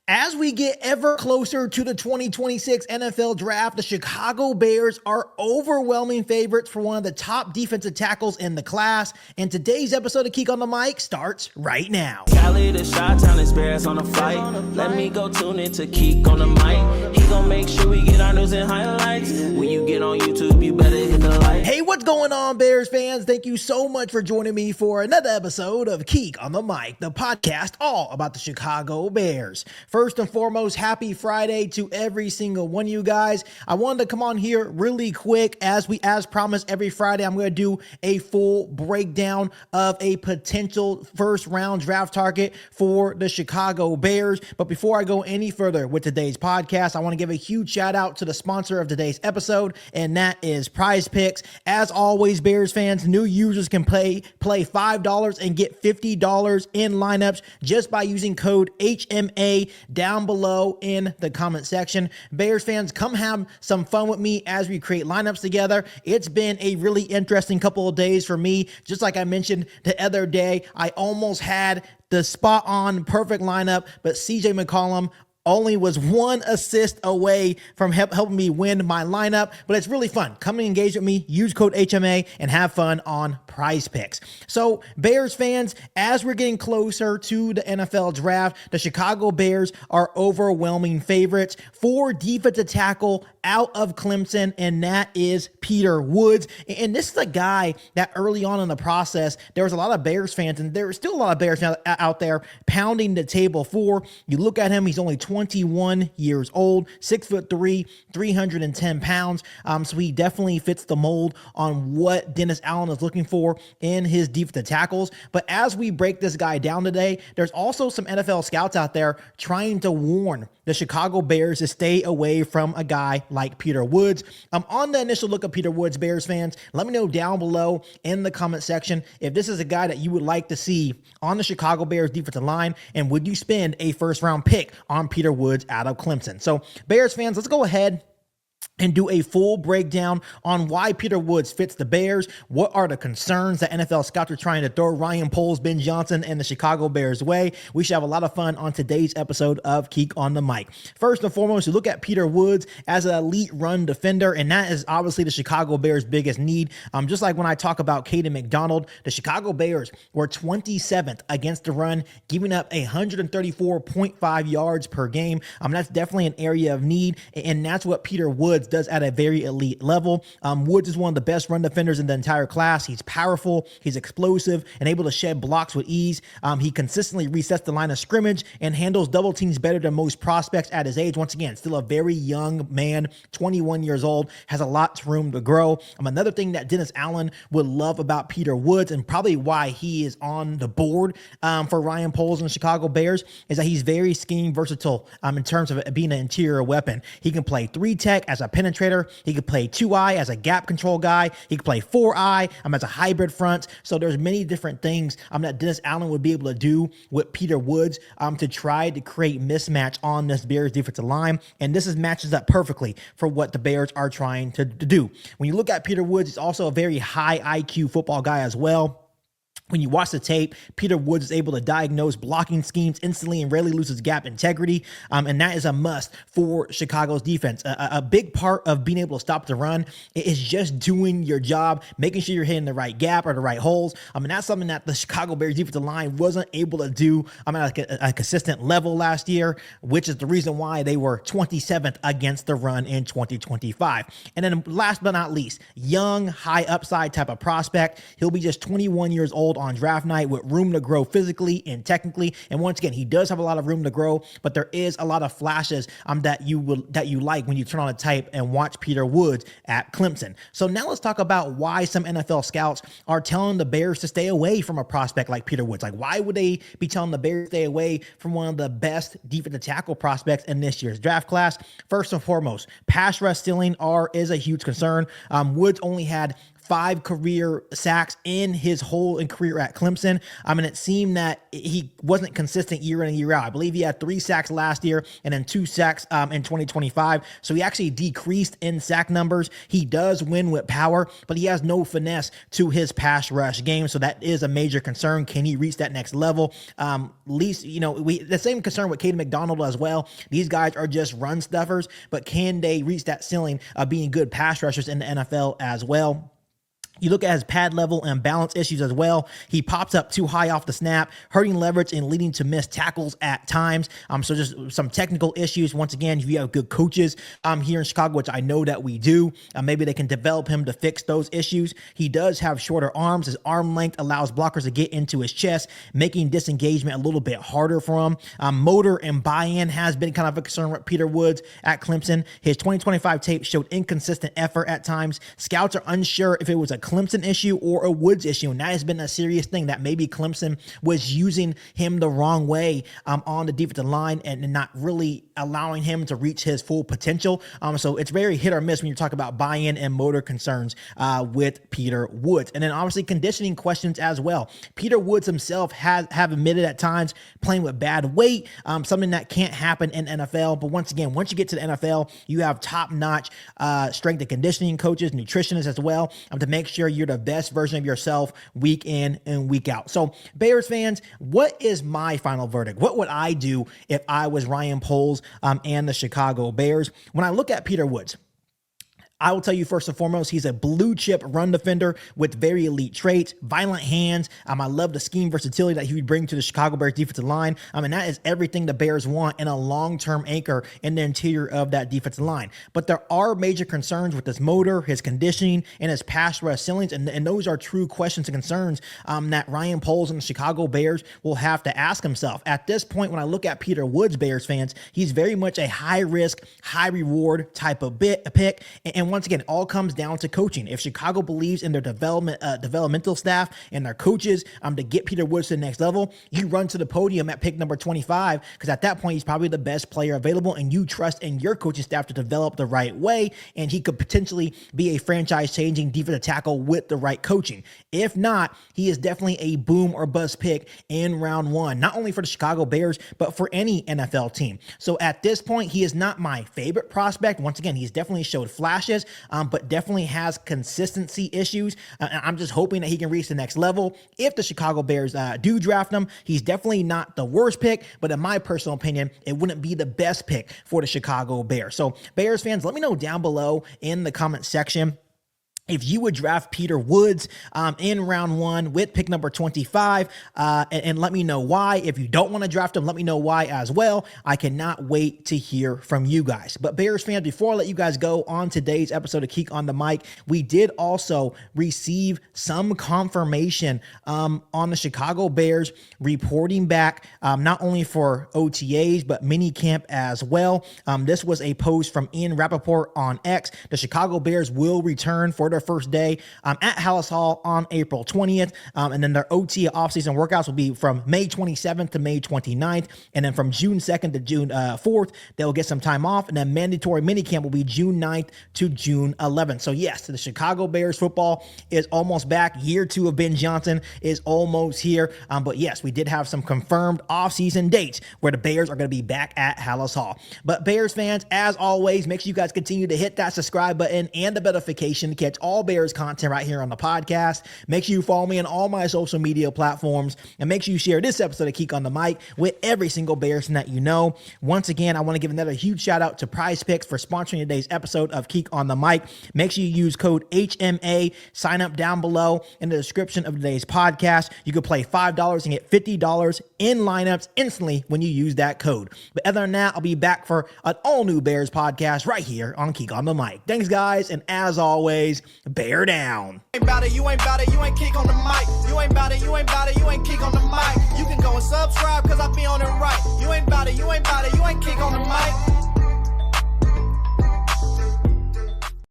As we get ever closer to the 2026 NFL Draft, the Chicago Bears are overwhelming favorites for one of the top defensive tackles in the class. And today's episode of Keek on the Mic starts right now. Cali, the Chi-Town is Bears on the flight. Let me go tune in to Keek on the Mic. He gon' make sure we get our news and highlights. When you get on YouTube, you better hit the like. Hey, what's going on, Bears fans? Thank you so much for joining me for another episode of Keek on the Mic, the podcast all about the Chicago Bears. First and foremost, happy Friday to every single one of you guys. I wanted to come on here really quick. As promised, every Friday, I'm going to do a full breakdown of a potential first round draft target for the Chicago Bears. But before I go any further with today's podcast, I want to give a huge shout out to the sponsor of today's episode, and that is PrizePicks. As always, Bears fans, new users can play $5 and get $50 in lineups just by using code HMA down below in the comment section. Bears fans, come have some fun with me as we create lineups together. It's been a really interesting couple of days for me. Just like I mentioned the other day, I almost had the spot on perfect lineup, but CJ McCollum only was one assist away from helping me win my lineup, but it's really fun. Come and engage with me, use code HMA, and have fun on PrizePicks. So, Bears fans, as we're getting closer to the NFL Draft, the Chicago Bears are overwhelming favorites for defensive tackle out of Clemson, and that is Peter Woods. And this is a guy that early on in the process, there was a lot of Bears fans, and there are still a lot of Bears fans out there pounding the table for. You look at him, he's only 21 years old, 6'3", 310 pounds. So he definitely fits the mold on what Dennis Allen is looking for in his defensive tackles. But as we break this guy down today, there's also some NFL scouts out there trying to warn the Chicago Bears to stay away from a guy like Peter Woods. On the initial look of Peter Woods, Bears fans, let me know down below in the comment section if this is a guy that you would like to see on the Chicago Bears defensive line, and would you spend a first round pick on Peter Woods out of Clemson? So Bears fans, let's go ahead and do a full breakdown on why Peter Woods fits the Bears. What are the concerns that NFL scouts are trying to throw Ryan Poles, Ben Johnson, and the Chicago Bears' way? We should have a lot of fun on today's episode of Keek on the Mic. First and foremost, you look at Peter Woods as an elite run defender, and that is obviously the Chicago Bears' biggest need. Just like when I talk about Caden McDonald, the Chicago Bears were 27th against the run, giving up 134.5 yards per game. That's definitely an area of need, and that's what Peter Woods does at a very elite level. Woods is one of the best run defenders in the entire class. He's powerful, he's explosive, and able to shed blocks with ease. He consistently resets the line of scrimmage and handles double teams better than most prospects at his age. Once again, still a very young man, 21 years old, has a lot of room to grow. Another thing that Dennis Allen would love about Peter Woods, and probably why he is on the board for Ryan Poles and the Chicago Bears, is that he's very scheme versatile in terms of being an interior weapon. He can play 3-tech as a penetrator. He could play 2-eye as a gap control guy. He could play 4-eye as a hybrid front. So there's many different things that Dennis Allen would be able to do with Peter Woods to try to create mismatch on this Bears defensive line. And this matches up perfectly for what the Bears are trying to do. When you look at Peter Woods, he's also a very high IQ football guy as well. When you watch the tape, Peter Woods is able to diagnose blocking schemes instantly and rarely loses gap integrity, and that is a must for Chicago's defense. A big part of being able to stop the run is just doing your job, making sure you're hitting the right gap or the right holes. That's something that the Chicago Bears defensive line wasn't able to do at a consistent level last year, which is the reason why they were 27th against the run in 2025. And then last but not least, young, high upside type of prospect. He'll be just 21 years old on draft night with room to grow physically and technically. And once again, he does have a lot of room to grow, but there is a lot of flashes that you like when you turn on a tape and watch Peter Woods at Clemson. So now let's talk about why some NFL scouts are telling the Bears to stay away from a prospect like Peter Woods. Like, why would they be telling the Bears to stay away from one of the best defensive tackle prospects in this year's draft class? First and foremost, pass rush ceiling is a huge concern. Woods only had 5 career sacks in his whole career at Clemson. I mean, it seemed that he wasn't consistent year in and year out. I believe he had 3 sacks last year and then 2 sacks in 2025. So he actually decreased in sack numbers. He does win with power, but he has no finesse to his pass rush game. So that is a major concern. Can he reach that next level? The same concern with Caden McDonald as well. These guys are just run stuffers, but can they reach that ceiling of being good pass rushers in the NFL as well? You look at his pad level and balance issues as well. He pops up too high off the snap, hurting leverage and leading to missed tackles at times. So just some technical issues. Once again, if you have good coaches here in Chicago, which I know that we do, maybe they can develop him to fix those issues. He does have shorter arms. His arm length allows blockers to get into his chest, making disengagement a little bit harder for him. Motor and buy-in has been kind of a concern with Peter Woods at Clemson. His 2025 tape showed inconsistent effort at times. Scouts are unsure if it was a Clemson issue or a Woods issue, and that has been a serious thing, that maybe Clemson was using him the wrong way on the defensive line and not really allowing him to reach his full potential. So it's very hit or miss when you talk about buy-in and motor concerns with Peter Woods. And then obviously conditioning questions as well. Peter Woods himself have admitted at times playing with bad weight, something that can't happen in NFL. But once again, once you get to the NFL, you have top-notch strength and conditioning coaches, nutritionists as well, to make sure you're the best version of yourself week in and week out. So Bears fans, what is my final verdict? What would I do if I was Ryan Poles and the Chicago Bears? When I look at Peter Woods, I will tell you first and foremost, he's a blue chip run defender with very elite traits, violent hands. I love the scheme versatility that he would bring to the Chicago Bears defensive line. And that is everything the Bears want in a long-term anchor in the interior of that defensive line. But there are major concerns with his motor, his conditioning, and his pass rush ceilings. And those are true questions and concerns that Ryan Poles and the Chicago Bears will have to ask himself. At this point, when I look at Peter Woods, Bears fans, he's very much a high-risk, high-reward type of pick. And once again, it all comes down to coaching. If Chicago believes in their developmental staff and their coaches to get Peter Woods to the next level, you run to the podium at pick number 25, because at that point, he's probably the best player available, and you trust in your coaching staff to develop the right way, and he could potentially be a franchise-changing defensive tackle with the right coaching. If not, he is definitely a boom or bust pick in round 1, not only for the Chicago Bears, but for any NFL team. So at this point, he is not my favorite prospect. Once again, he's definitely showed flashes, but definitely has consistency issues. I'm just hoping that he can reach the next level. If the Chicago Bears do draft him, he's definitely not the worst pick, but in my personal opinion, it wouldn't be the best pick for the Chicago Bears. So Bears fans, let me know down below in the comment section if you would draft Peter Woods in round 1 with pick number 25, and let me know why. If you don't want to draft him, let me know why as well. I cannot wait to hear from you guys. But Bears fans, before I let you guys go on today's episode of Keek on the Mic, we did also receive some confirmation on the Chicago Bears reporting back, not only for OTAs, but minicamp as well. This was a post from Ian Rappaport on X. The Chicago Bears will return for their first day at Hallis Hall on April 20th. And then their OT offseason workouts will be from May 27th to May 29th. And then from June 2nd to June 4th, they'll get some time off. And then mandatory minicamp will be June 9th to June 11th. So yes, the Chicago Bears football is almost back. Year 2 of Ben Johnson is almost here. But yes, we did have some confirmed offseason dates where the Bears are going to be back at Hallis Hall. But Bears fans, as always, make sure you guys continue to hit that subscribe button and the notification to catch all Bears content right here on the podcast. Make sure you follow me on all my social media platforms, and make sure you share this episode of Keek on the Mic with every single Bears fan that you know. Once again, I want to give another huge shout out to PrizePicks for sponsoring today's episode of Keek on the Mic. Make sure you use code HMA. Sign up down below in the description of today's podcast. You can play $5 and get $50 in lineups instantly when you use that code. But other than that, I'll be back for an all-new Bears podcast right here on Keek on the Mic. Thanks, guys, and as always, bear down. You ain't about it, you ain't Keek on the mic. You ain't about it, you ain't Keek on the mic. You can go and subscribe, cause I be on it right. You ain't about it, you ain't Keek on the mic.